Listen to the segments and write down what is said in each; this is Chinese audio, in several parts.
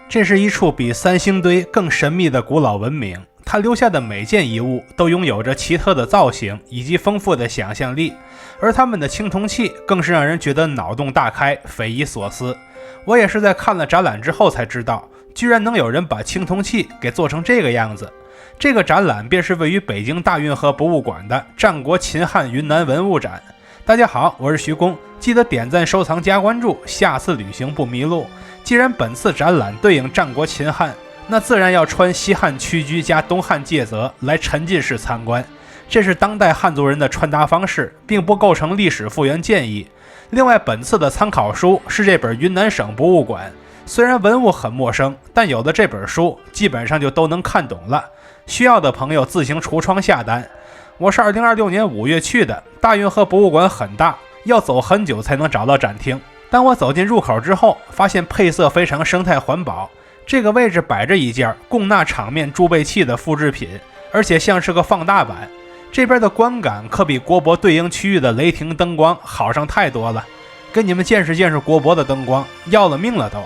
这是一处比三星堆更神秘的古老文明，它留下的每件遗物都拥有着奇特的造型以及丰富的想象力，而他们的青铜器更是让人觉得脑洞大开，匪夷所思。我也是在看了展览之后才知道，居然能有人把青铜器给做成这个样子。这个展览便是位于北京大运河博物馆的战国秦汉云南文物展。大家好，我是徐工，记得点赞收藏加关注，下次旅行不迷路。既然本次展览对应战国秦汉，那自然要穿西汉屈居加东汉介泽来沉浸式参观，这是当代汉族人的穿搭方式，并不构成历史复原建议。另外，本次的参考书是这本云南省博物馆，虽然文物很陌生，但有的这本书基本上就都能看懂了，需要的朋友自行橱窗下单。我是2026年5月去的，大运河博物馆很大，要走很久才能找到展厅。当我走进入口之后，发现配色非常生态环保，这个位置摆着一件供纳场面贮备器的复制品，而且像是个放大版。这边的观感可比国博对应区域的雷霆灯光好上太多了，跟你们见识见识国博的灯光，要了命了都。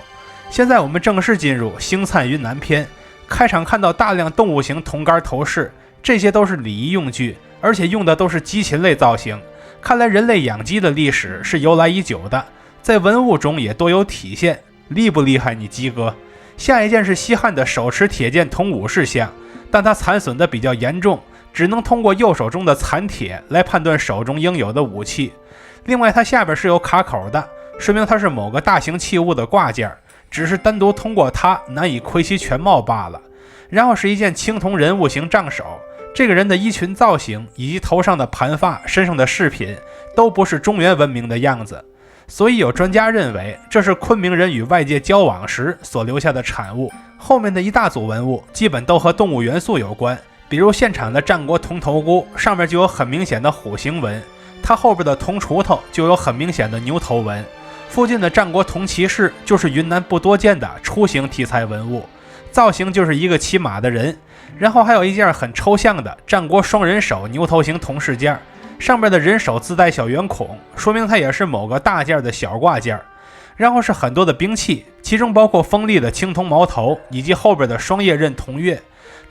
现在我们正式进入星灿云南篇，开场看到大量动物型铜杆头饰，这些都是礼仪用具，而且用的都是鸡禽类造型，看来人类养鸡的历史是由来已久的，在文物中也多有体现，厉不厉害你鸡哥？下一件是西汉的手持铁剑铜武士像，但它残损的比较严重，只能通过右手中的残铁来判断手中应有的武器。另外它下边是有卡口的，说明它是某个大型器物的挂件，只是单独通过它难以窥其全貌罢了。然后是一件青铜人物型杖手，这个人的衣裙造型以及头上的盘发、身上的饰品都不是中原文明的样子，所以有专家认为这是昆明人与外界交往时所留下的产物。后面的一大组文物基本都和动物元素有关，比如现场的战国铜头箍上面就有很明显的虎形纹，它后边的铜锄头就有很明显的牛头纹，附近的战国铜骑士就是云南不多见的雏形题材文物，造型就是一个骑马的人。然后还有一件很抽象的战国双人手牛头形铜饰件，上面的人手自带小圆孔，说明它也是某个大件的小挂件。然后是很多的兵器，其中包括锋利的青铜矛头以及后边的双叶刃铜钺，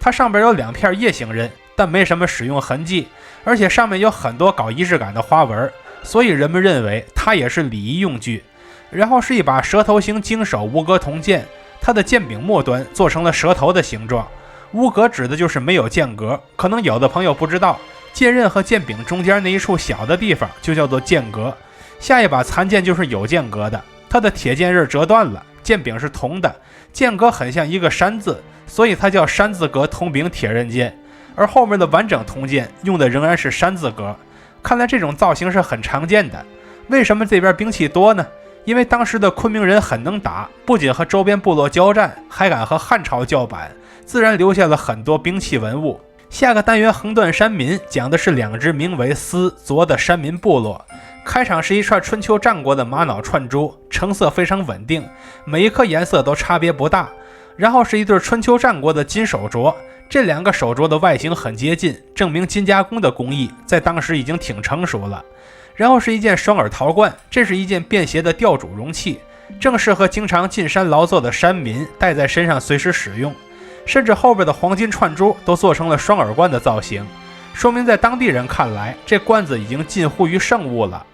它上边有2片叶形刃，但没什么使用痕迹，而且上面有很多搞仪式感的花纹，所以人们认为它也是礼仪用具。然后是一把蛇头形经手乌格铜剑，它的剑柄末端做成了蛇头的形状，乌格指的就是没有剑格，可能有的朋友不知道，剑刃和剑柄中间那一处小的地方就叫做剑格。下一把残剑就是有剑格的，它的铁剑刃折断了，剑柄是铜的，剑格很像一个山字，所以它叫山字格铜柄铁刃剑。而后面的完整铜剑用的仍然是山字格，看来这种造型是很常见的。为什么这边兵器多呢？因为当时的昆明人很能打，不仅和周边部落交战，还敢和汉朝叫板，自然留下了很多兵器文物。下个单元横断山民讲的是2支名为司、左的山民部落。开场是一串春秋战国的玛瑙串珠，成色非常稳定，每一颗颜色都差别不大。然后是一对春秋战国的金手镯，这2个手镯的外形很接近，证明金加工的工艺在当时已经挺成熟了。然后是一件双耳陶罐，这是一件便携的吊煮容器，正适合经常进山劳作的山民带在身上随时使用。甚至后边的黄金串珠都做成了双耳罐的造型，说明在当地人看来，这罐子已经近乎于圣物了。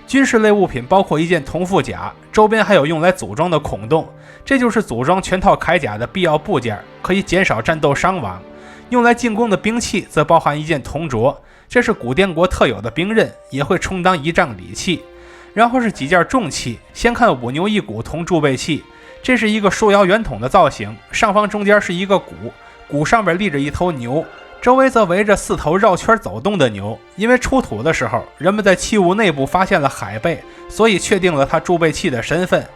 军事类物品包括一件铜腹甲，周边还有用来组装的孔洞，这就是组装全套铠甲的必要部件，可以减少战斗伤亡。用来进攻的兵器则包含一件铜镯，这是古滇国特有的兵刃，也会充当仪仗礼器。然后是几件重器，先看5牛1鼓铜贮备器，这是一个束腰圆筒的造型，上方中间是一个鼓，鼓上边立着一头牛，周围则围着4头绕圈走动的牛。因为出土的时候，人们在器物内部发现了海贝，所以确定了它贮备器的身份。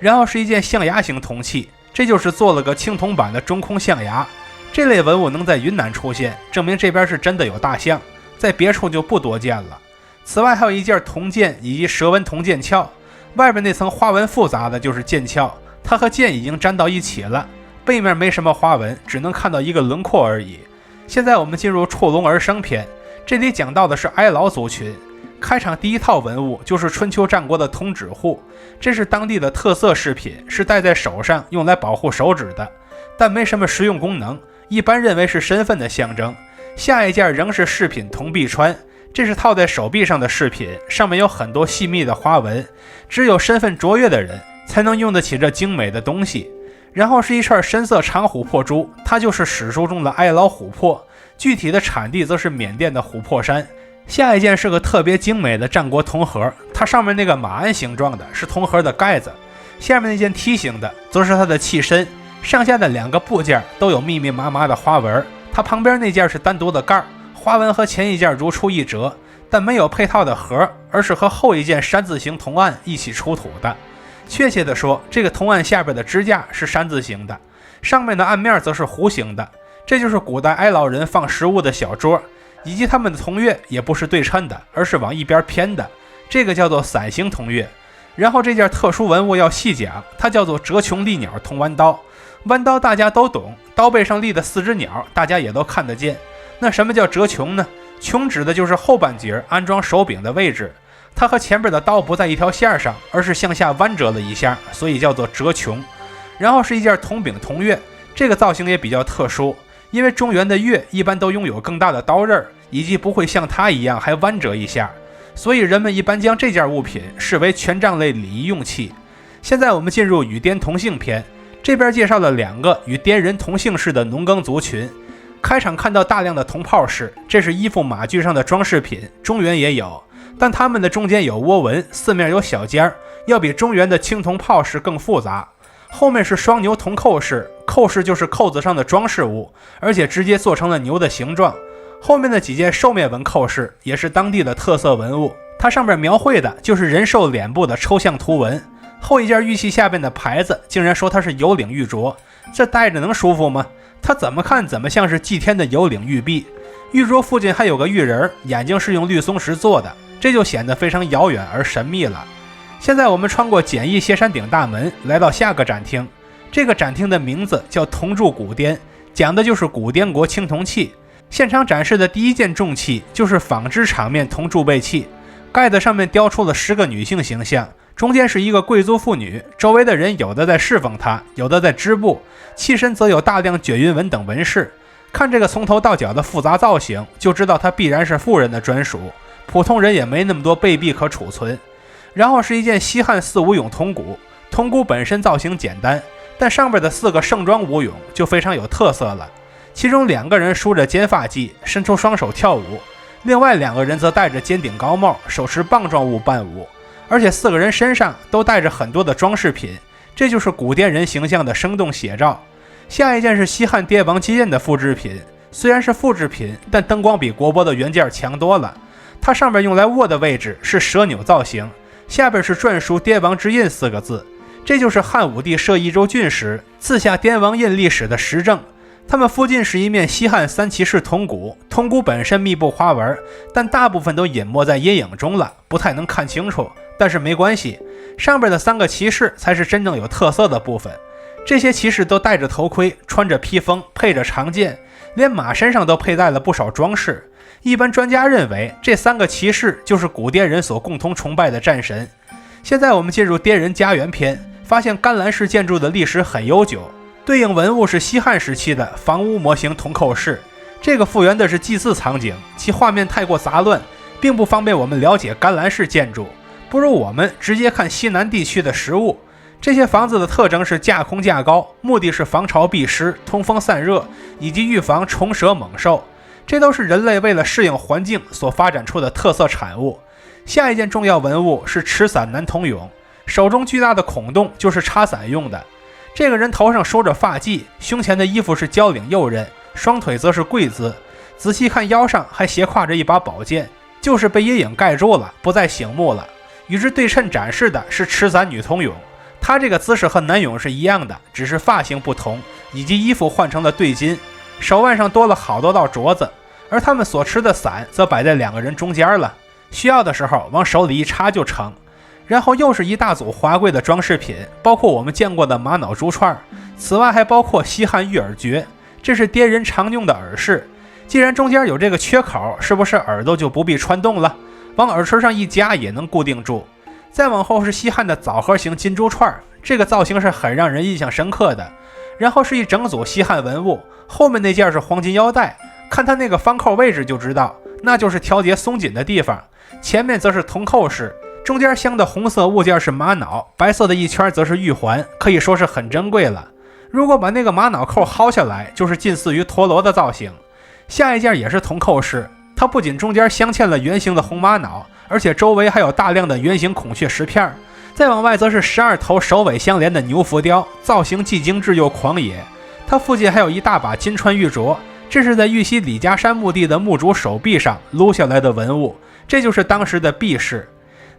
然后是一件象牙形铜器，这就是做了个青铜版的中空象牙。这类文物能在云南出现，证明这边是真的有大象，在别处就不多见了。此外还有一件铜剑以及蛇纹铜剑鞘，外边那层花纹复杂的就是剑鞘，它和剑已经粘到一起了，背面没什么花纹，只能看到一个轮廓而已。现在我们进入触龙而生篇，这里讲到的是哀牢族群。开场第一套文物就是春秋战国的铜指户，这是当地的特色饰品，是戴在手上用来保护手指的，但没什么实用功能，一般认为是身份的象征。下一件仍是饰品铜臂穿，这是套在手臂上的饰品，上面有很多细密的花纹，只有身份卓越的人才能用得起这精美的东西。然后是一串深色长琥珀珠，它就是史书中的哀牢琥珀，具体的产地则是缅甸的琥珀山。下一件是个特别精美的战国铜盒，它上面那个马鞍形状的是铜盒的盖子，下面那件梯形的则是它的器身，上下的2个部件都有密密麻麻的花纹，它旁边那件是单独的盖，花纹和前一件如出一辙，但没有配套的盒，而是和后一件山字形铜案一起出土的。确切的说，这个铜案下边的支架是山字形的，上面的案面则是弧形的，这就是古代哀牢人放食物的小桌，以及他们的铜钺也不是对称的，而是往一边偏的，这个叫做伞形铜钺。然后这件特殊文物要细讲，它叫做折琼立鸟铜弯刀。弯刀大家都懂，刀背上立的4只鸟大家也都看得见。那什么叫折琼呢？琼指的就是后半截安装手柄的位置，它和前边的刀不在一条线上，而是向下弯折了一下，所以叫做折琼。然后是一件铜柄铜钺，这个造型也比较特殊，因为中原的钺一般都拥有更大的刀刃，以及不会像它一样还弯折一下，所以人们一般将这件物品视为权杖类礼仪用器。现在我们进入与滇同姓篇，这边介绍了2个与滇人同姓氏的农耕族群。开场看到大量的铜炮饰，这是衣服马具上的装饰品，中原也有，但它们的中间有窝纹，四面有小尖，要比中原的青铜炮饰更复杂。后面是双牛铜扣饰，扣饰就是扣子上的装饰物，而且直接做成了牛的形状。后面的几件兽面纹扣饰也是当地的特色文物，它上面描绘的就是人兽脸部的抽象图文。后一件玉器下边的牌子竟然说它是有领玉镯，这戴着能舒服吗？它怎么看怎么像是祭天的有领玉璧。玉镯附近还有个玉人，眼睛是用绿松石做的，这就显得非常遥远而神秘了。现在我们穿过简易歇山顶大门，来到下个展厅。这个展厅的名字叫铜铸古滇，讲的就是古滇国青铜器。现场展示的第一件重器就是纺织场面铜铸贝器，盖子上面雕出了10个女性形象，中间是一个贵族妇女，周围的人有的在侍奉她，有的在织布，器身则有大量卷云纹等纹饰。看这个从头到脚的复杂造型，就知道它必然是富人的专属，普通人也没那么多贝币可储存。然后是一件西汉4武俑铜鼓，铜鼓本身造型简单，但上边的4个盛装武俑就非常有特色了。其中2个人梳着尖发髻，伸出双手跳舞，另外2个人则戴着尖顶高帽，手持棒状物伴舞，而且4个人身上都带着很多的装饰品，这就是古滇人形象的生动写照。下一件是西汉氘王金印的复制品，虽然是复制品，但灯光比国博的原件强多了。它上面用来握的位置是蛇钮造型，下边是篆书氘王之印4个字，这就是汉武帝设益州郡时赐下氘王印历史的实证。它们附近是一面西汉3骑士铜鼓，铜鼓本身密布花纹，但大部分都隐没在阴影中了，不太能看清楚，但是没关系，上边的3个骑士才是真正有特色的部分。这些骑士都戴着头盔，穿着披风，配着长剑，连马身上都佩戴了不少装饰。一般专家认为这3个骑士就是古滇人所共同崇拜的战神。现在我们进入滇人家园篇，发现甘蓝式建筑的历史很悠久，对应文物是西汉时期的房屋模型铜扣饰。这个复原的是祭祀场景，其画面太过杂乱，并不方便我们了解甘蓝式建筑，不如我们直接看西南地区的实物。这些房子的特征是架空架高，目的是防潮避湿、通风散热，以及预防虫蛇猛兽，这都是人类为了适应环境所发展出的特色产物。下一件重要文物是持伞男童俑，手中巨大的孔洞就是插伞用的。这个人头上收着发髻，胸前的衣服是交领右衽，双腿则是跪姿，仔细看腰上还斜挎着一把宝剑，就是被阴影盖住了，不再醒目了。与之对称展示的是持伞女童俑，她这个姿势和男俑是一样的，只是发型不同，以及衣服换成了对襟，手腕上多了好多道镯子，而他们所持的伞则摆在2个人中间了，需要的时候往手里一插就成。然后又是一大组华贵的装饰品，包括我们见过的玛瑙珠串，此外还包括西汉玉耳蕨，这是滇人常用的耳饰。既然中间有这个缺口，是不是耳朵就不必穿洞了？往耳垂上一夹也能固定住。再往后是西汉的枣核形金珠串，这个造型是很让人印象深刻的。然后是一整组西汉文物，后面那件是黄金腰带，看它那个方扣位置就知道，那就是调节松紧的地方。前面则是铜扣式，中间镶的红色物件是玛瑙，白色的一圈则是玉环，可以说是很珍贵了。如果把那个玛瑙扣薅下来，就是近似于陀螺的造型。下一件也是铜扣式，它不仅中间镶嵌了圆形的红玛瑙，而且周围还有大量的圆形孔雀石片。再往外则是12头首尾相连的牛浮雕，造型既精致又狂野。它附近还有一大把金川玉镯，这是在玉溪李家山墓地的墓主手臂上撸下来的文物，这就是当时的臂饰。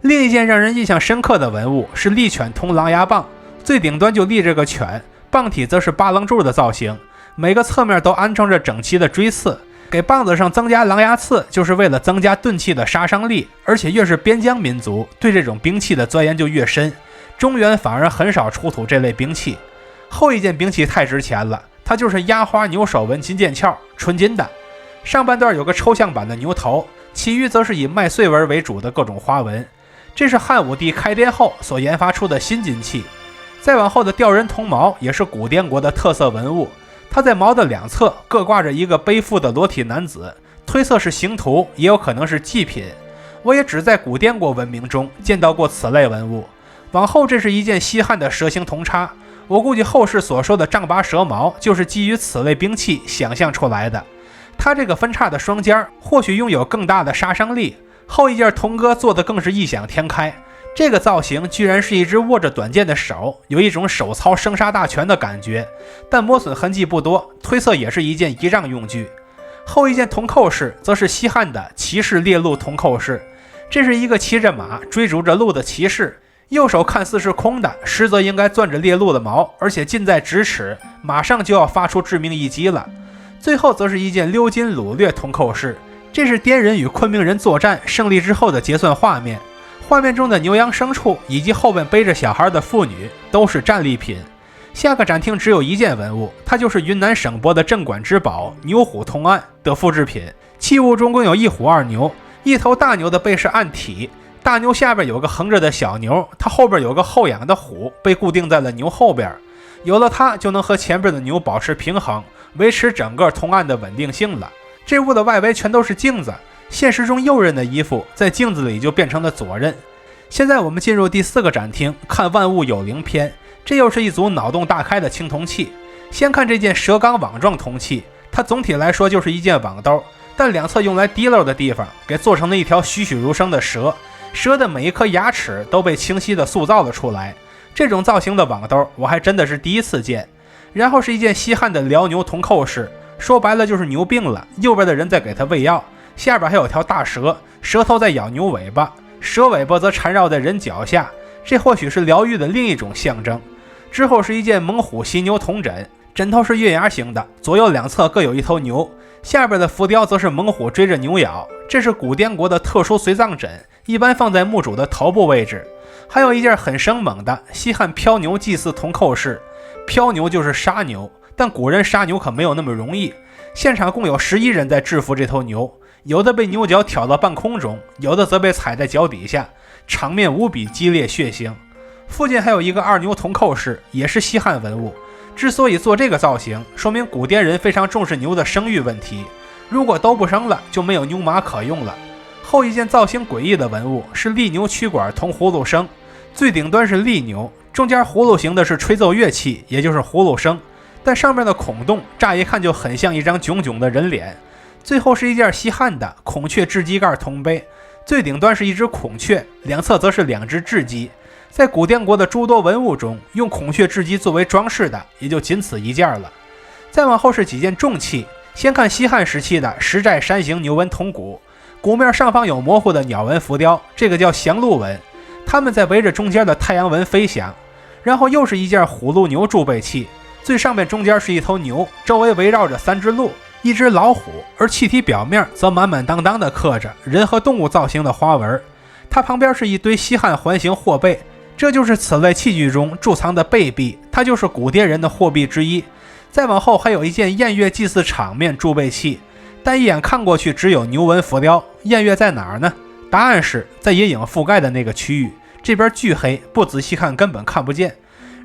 另一件让人印象深刻的文物是利犬铜狼牙棒，最顶端就立着个犬，棒体则是八棱柱的造型，每个侧面都安装着整齐的锥刺。给棒子上增加狼牙刺，就是为了增加钝器的杀伤力，而且越是边疆民族，对这种兵器的钻研就越深。中原反而很少出土这类兵器。后一件兵器太值钱了，它就是压花牛首纹金剑鞘，纯金的。上半段有个抽象版的牛头，其余则是以麦穗纹为主的各种花纹。这是汉武帝开滇后所研发出的新金器。再往后的吊人铜矛也是古滇国的特色文物。它在矛的两侧各挂着一个背负的裸体男子，推测是刑徒，也有可能是祭品。我也只在古滇国文明中见到过此类文物。往后这是一件西汉的蛇形铜叉，我估计后世所说的丈八蛇矛就是基于此类兵器想象出来的。它这个分叉的双尖或许拥有更大的杀伤力。后一件铜戈做的更是异想天开，这个造型居然是一只握着短剑的手，有一种手操生杀大权的感觉，但磨损痕迹不多，推测也是一件仪仗用具。后一件铜扣式则是西汉的骑士猎鹿铜扣式，这是一个骑着马追逐着鹿的骑士，右手看似是空的，实则应该攥着猎鹿的矛，而且近在咫尺，马上就要发出致命一击了。最后则是一件鎏金掳掠铜扣式，这是滇人与昆明人作战胜利之后的结算画面。画面中的牛羊牲畜以及后面背着小孩的妇女都是战利品。下个展厅只有一件文物，它就是云南省博的镇馆之宝牛虎铜案的复制品。器物中共有一虎二牛，一头大牛的背是暗体，大牛下边有个横着的小牛，它后边有个后仰的虎被固定在了牛后边，有了它就能和前边的牛保持平衡，维持整个铜案的稳定性了。这屋的外围全都是镜子，现实中右任的衣服在镜子里就变成了左任。现在我们进入第4个展厅，看万物有灵篇。这又是一组脑洞大开的青铜器。先看这件蛇钢网状铜器，它总体来说就是一件网兜，但两侧用来滴漏的地方给做成了一条栩栩如生的蛇，蛇的每一颗牙齿都被清晰地塑造了出来。这种造型的网兜我还真的是第一次见。然后是一件西汉的辽牛铜扣式，说白了就是牛病了，右边的人在给它喂药，下边还有条大蛇，蛇头在咬牛尾巴，蛇尾巴则缠绕在人脚下，这或许是疗愈的另一种象征。之后是一件猛虎犀牛铜枕，枕头是月牙形的，左右两侧各有一头牛，下边的浮雕则是猛虎追着牛咬，这是古滇国的特殊随葬枕，一般放在墓主的头部位置。还有一件很生猛的西汉飘牛祭祀铜扣式，飘牛就是杀牛，但古人杀牛可没有那么容易，现场共有11人在制服这头牛，有的被牛角挑到半空中，有的则被踩在脚底下，场面无比激烈血腥。附近还有一个二牛铜扣式，也是西汉文物。之所以做这个造型，说明古滇人非常重视牛的生育问题，如果都不生了，就没有牛马可用了。后一件造型诡异的文物是利牛曲管铜葫芦声，最顶端是利牛，中间葫芦形的是吹奏乐器，也就是葫芦声，但上面的孔洞乍一看就很像一张炯炯的人脸。最后是一件西汉的孔雀雉鸡盖铜杯，最顶端是一只孔雀，两侧则是两只雉鸡。在古滇国的诸多文物中，用孔雀雉鸡作为装饰的也就仅此一件了。再往后是几件重器，先看西汉时期的石寨山形牛纹铜鼓，鼓面上方有模糊的鸟纹浮雕，这个叫降鹿纹，它们在围着中间的太阳纹飞翔。然后又是一件虎鹿牛贮备器，最上面中间是一头牛，周围围绕着3只鹿，一只老虎，而器体表面则满满当当的刻着人和动物造型的花纹。它旁边是一堆西汉环形货币，这就是此类器具中贮藏的贝币，它就是古滇人的货币之一。再往后还有一件宴乐祭祀场面贮备器，但一眼看过去只有牛纹浮雕，宴乐在哪儿呢？答案是在阴影覆盖的那个区域，这边巨黑，不仔细看根本看不见。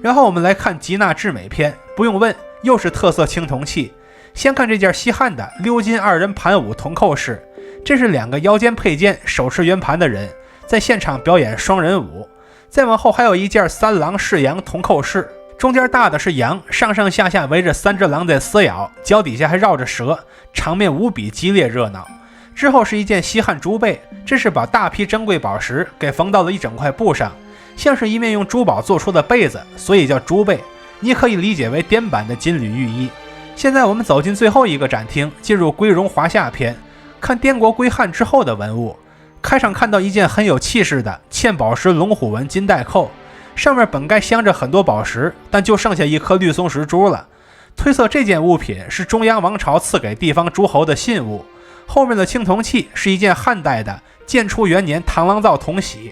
然后我们来看吉娜至美篇，不用问，又是特色青铜器。先看这件西汉的鎏金2人盘舞铜扣饰，这是2个腰间佩剑、手持圆盘的人在现场表演双人舞。再往后还有一件3狼式羊铜扣饰，中间大的是羊，上上下下围着3只狼在撕咬，脚底下还绕着蛇，场面无比激烈热闹。之后是一件西汉珠贝，这是把大批珍贵宝石给缝到了一整块布上，像是一面用珠宝做出的被子，所以叫珠贝。你可以理解为滇版的金缕玉衣。现在我们走进最后一个展厅，进入归荣华夏篇，看滇国归汉之后的文物。开场看到一件很有气势的嵌宝石龙虎纹金带扣，上面本该镶着很多宝石，但就剩下一颗绿松石珠了。推测这件物品是中央王朝赐给地方诸侯的信物。后面的青铜器是一件汉代的建初元年螳螂造铜玺，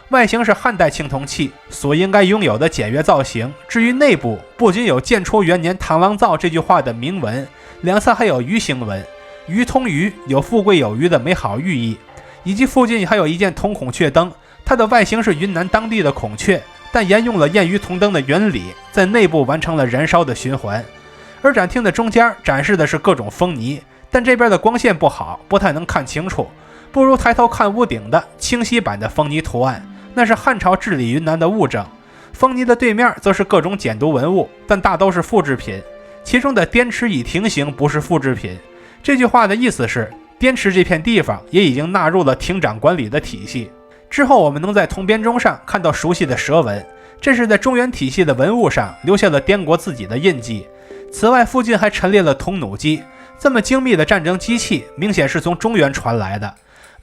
外形是汉代青铜器所应该拥有的简约造型。至于内部，不仅有建初元年螳螂造这句话的铭文，两侧还有鱼形纹，鱼通鱼，有富贵有余的美好寓意。以及附近还有一件铜孔雀灯，它的外形是云南当地的孔雀，但沿用了焰鱼铜灯的原理，在内部完成了燃烧的循环。而展厅的中间展示的是各种风泥，但这边的光线不好，不太能看清楚，不如抬头看屋顶的清晰版的风泥图案，那是汉朝治理云南的物证。风泥的对面则是各种简牍文物，但大都是复制品，其中的滇池已亭形不是复制品。这句话的意思是滇池这片地方也已经纳入了亭长管理的体系。之后我们能在铜编钟上看到熟悉的蛇纹，这是在中原体系的文物上留下了滇国自己的印记。此外附近还陈列了铜弩机，这么精密的战争机器明显是从中原传来的。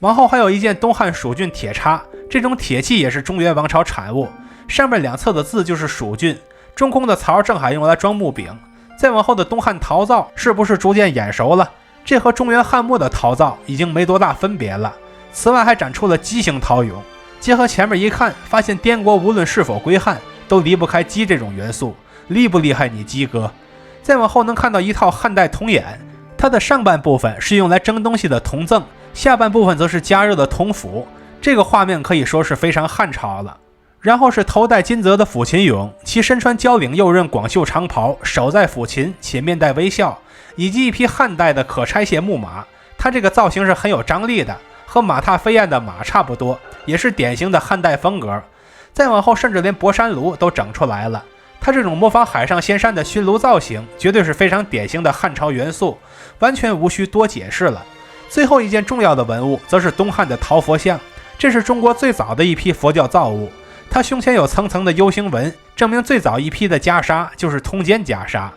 往后还有一件东汉蜀郡铁叉，这种铁器也是中原王朝产物，上面两侧的字就是蜀郡，中空的槽正好用来装木柄。再往后的东汉陶造是不是逐渐眼熟了？这和中原汉末的陶造已经没多大分别了。此外还展出了鸡形陶俑，结合前面一看，发现滇国无论是否归汉都离不开鸡这种元素，厉不厉害你鸡哥？再往后能看到一套汉代铜眼，它的上半部分是用来蒸东西的铜甑，下半部分则是加热的铜釜，这个画面可以说是非常汉朝了。然后是头戴金泽的抚琴俑，其身穿交领右衽广袖长袍，手在抚琴且面带微笑，以及一匹汉代的可拆卸木马，它这个造型是很有张力的，和马踏飞燕的马差不多，也是典型的汉代风格。再往后甚至连博山炉都整出来了，它这种模仿海上仙山的熏炉造型绝对是非常典型的汉朝元素，完全无需多解释了。最后一件重要的文物则是东汉的陶佛像，这是中国最早的一批佛教造物，它胸前有层层的 U 型纹，证明最早一批的袈裟就是通奸袈裟。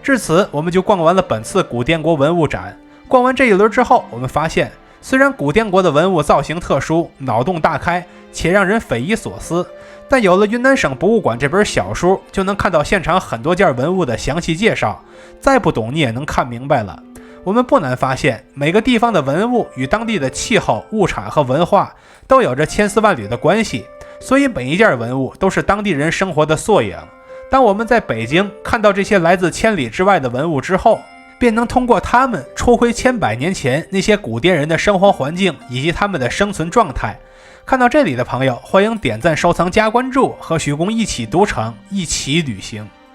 至此我们就逛完了本次古滇国文物展。逛完这一轮之后，我们发现虽然古滇国的文物造型特殊，脑洞大开且让人匪夷所思，但有了云南省博物馆这本小书，就能看到现场很多件文物的详细介绍，再不懂你也能看明白了。我们不难发现，每个地方的文物与当地的气候、物产和文化都有着千丝万缕的关系，所以每一件文物都是当地人生活的缩影。当我们在北京看到这些来自千里之外的文物之后，便能通过它们抽回千百年前那些古滇人的生活环境以及他们的生存状态。看到这里的朋友，欢迎点赞、收藏、加关注，和许工一起读城，一起旅行。